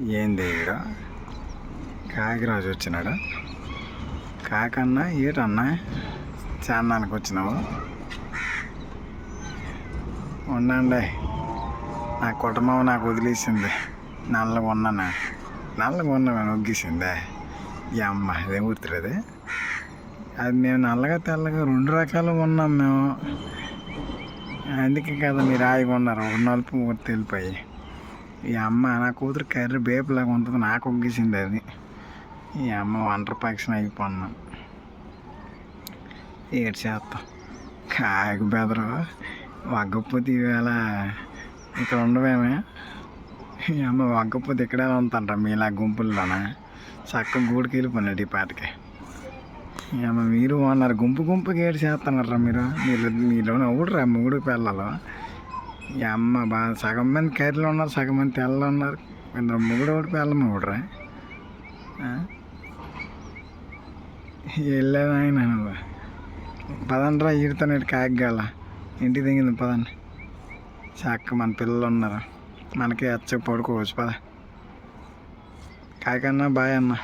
ఏంది ఈడ కాకిరాజు వచ్చినాడు. కాకన్నా ఏటన్నా చాన్నానికి వచ్చినావు? ఉండండి, నా కుటుంబం నాకు వదిలేసింది. నల్లగా ఉన్నానా? నల్లగా ఉన్నామని ఒగ్గేసిందే. ఈ అమ్మ అదేం గుర్తులేదు. అది మేము నల్లగా తెల్లగా రెండు రకాలుగా ఉన్నాం మేము. అందుకే కదా మీరు హాయిగా ఉన్నారు. ఒక నలుపు ఒకటి తెలిపాయి. ఈ అమ్మ నా కూతురు కర్రీ బేపులాగా ఉంటుంది, నాకు ఒగ్గేసింది అది. ఈ అమ్మ ఒంటరి పక్షిని అయిపోన్నా. ఏడు చేస్తాం కాకి బెదరు వగ్గపోతే ఈవేళ ఇక్కడ ఉండవేమే. ఈ అమ్మ వగ్గపోతే ఇక్కడే ఉంటుంటాం మీలా గుంపుల్లోనా. చక్కగా గూడికి వెళ్ళిపోయినాడు ఈ పాటికి. ఈ అమ్మ మీరు ఉన్నారు గుంపు గుంపుకి ఏడు చేస్తున్నారా మీలో ఊడరా మూడు పిల్లలు. ఈ అమ్మ బాగా సగం మంది కర్రీలు ఉన్నారు, సగం మంది తెల్లలు ఉన్నారు. కొందరు మొగుడు ఒకటి పిల్లమ్మ ఊడరా. వెళ్ళాను ఆయన నువ్వు పదండ్రా ఈడుతాను కాకిగాల ఇంటికి దిగింది పదండి. చక్క మన పిల్లలు ఉన్నారు, మనకి అచ్చ పడుకోవచ్చు పద. కాకన్నా బాయ్ అన్న.